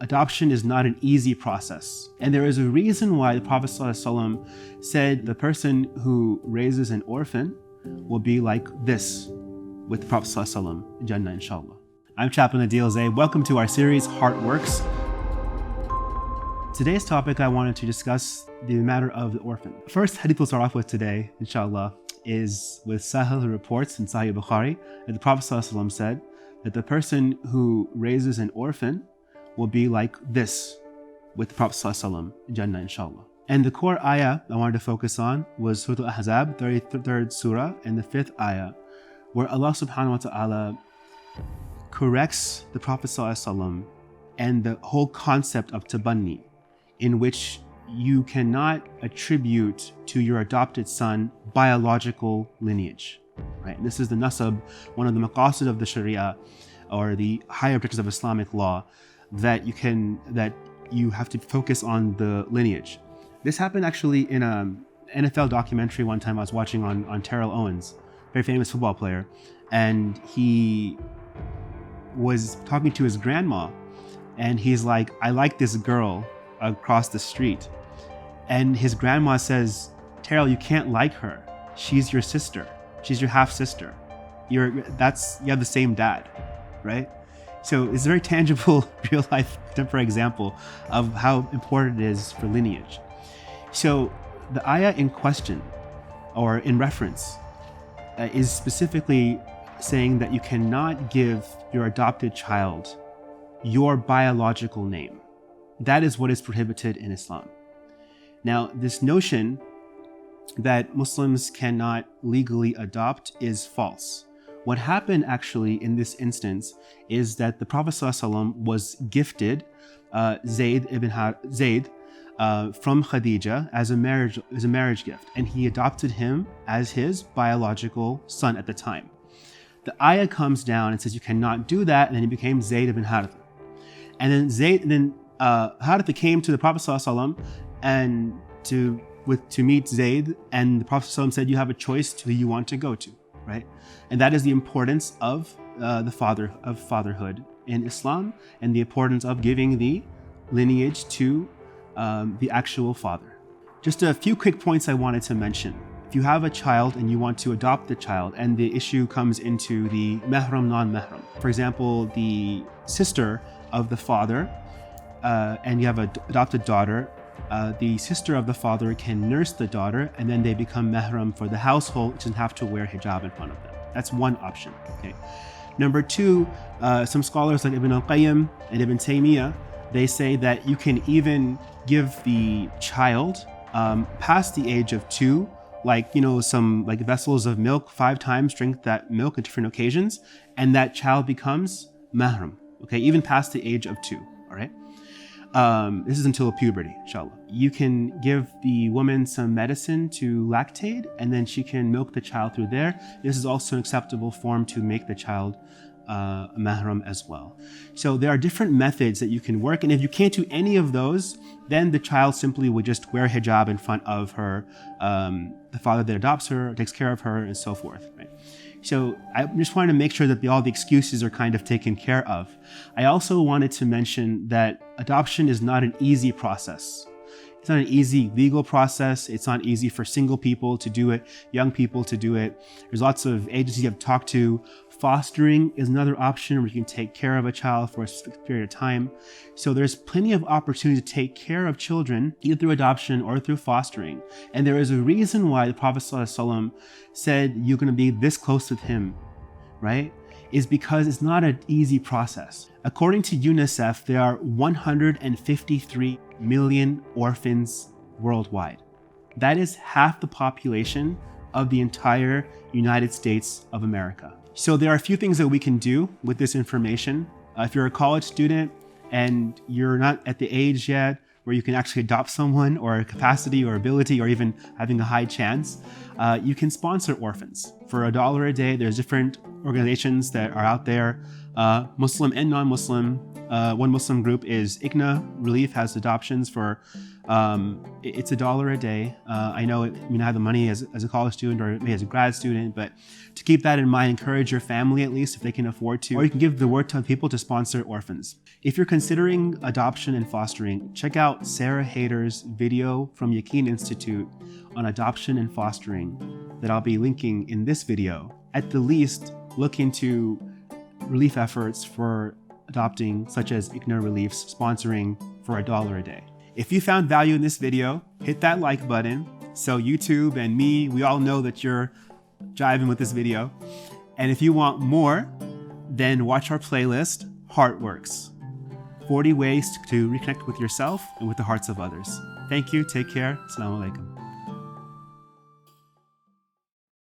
adoption is not an easy process. And there is a reason why the Prophet ﷺ said the person who raises an orphan will be like this with the Prophet ﷺ, Jannah inshallah. I'm Chaplain Adeel Zeb. Welcome to our series, WoRx. Today's topic, I wanted to discuss the matter of the orphan. First hadith we'll start off with today, inshallah, is with Sahih, who reports in Sahih Bukhari that the Prophet ﷺ said that the person who raises an orphan will be like this with the Prophet ﷺ, Jannah inshallah. And the core ayah I wanted to focus on was Surah Al-Ahzab, 33rd surah, and the 5th ayah, where Allah subhanahu wa ta'ala corrects the Prophet ﷺ and the whole concept of tabanni, in which you cannot attribute to your adopted son biological lineage. Right? This is the nasab, one of the maqasid of the Sharia, or the higher objectives of Islamic law, that you have to focus on the lineage. This happened actually in an NFL documentary one time I was watching on Terrell Owens, very famous football player, and he was talking to his grandma, and he's like, "I like this girl across the street," and his grandma says, "Terrell, you can't like her. She's your sister. She's your half sister. You have the same dad," right? So it's a very tangible, real life, contemporary example of how important it is for lineage. So the ayah in question, or in reference, is specifically saying that you cannot give your adopted child your biological name. That is what is prohibited in Islam. Now, this notion that Muslims cannot legally adopt is false. What happened actually in this instance is that the Prophet ﷺ was gifted Zayd from Khadija as a marriage gift, and he adopted him as his biological son at the time. The ayah comes down and says you cannot do that, and then he became Zayd ibn Haritha. And then Haritha came to the Prophet ﷺ and to meet Zayd, and the Prophet ﷺ said you have a choice to who you want to go to, right? And that is the importance of fatherhood in Islam, and the importance of giving the lineage to the actual father. Just a few quick points I wanted to mention. If you have a child and you want to adopt the child, and the issue comes into the mahram, non-mahram. For example, the sister of the father, and you have an adopted daughter, the sister of the father can nurse the daughter, and then they become mahram for the household, which doesn't have to wear hijab in front of them. That's one option. Okay. Number two, some scholars like Ibn al-Qayyim and Ibn Taymiyyah, they say that you can even give the child past the age of 2, some vessels of milk, 5 times, drink that milk at different occasions, and that child becomes mahram. Okay, even past the age of 2. All right. This is until puberty, inshallah. You can give the woman some medicine to lactate, and then she can milk the child through there. This is also an acceptable form to make the child a mahram as well. So there are different methods that you can work, and if you can't do any of those, then the child simply would just wear hijab in front of her, the father that adopts her, takes care of her, and so forth. Right? So I just wanted to make sure that all the excuses are kind of taken care of. I also wanted to mention that adoption is not an easy process. It's not an easy legal process. It's not easy for single people to do it, young people to do it. There's lots of agencies you have to talk to. Fostering is another option where you can take care of a child for a specific period of time. So there's plenty of opportunity to take care of children, either through adoption or through fostering. And there is a reason why the Prophet ﷺ said you're going to be this close with him, right? Is because it's not an easy process. According to UNICEF, there are 153 million orphans worldwide. That is half the population of the entire United States of America. So there are a few things that we can do with this information. If you're a college student and you're not at the age yet where you can actually adopt someone, or capacity or ability, or even having a high chance, you can sponsor orphans. For $1 a day, there's different organizations that are out there, Muslim and non-Muslim. One Muslim group is IGNA Relief, has adoptions for, it's $1 a day. I know it may not have the money as a college student or maybe as a grad student, but to keep that in mind, encourage your family at least if they can afford to, or you can give the word to people to sponsor orphans. If you're considering adoption and fostering, check out Sarah Hayter's video from Yaqeen Institute on adoption and fostering that I'll be linking in this video. At the least, look into relief efforts for adopting, such as IGNA Relief's sponsoring for $1 a day. If you found value in this video, hit that like button so YouTube and me, we all know that you're jiving with this video. And if you want more, then watch our playlist, WoRx. 40 ways to reconnect with yourself and with the hearts of others. Thank you, take care, Assalamu alaikum.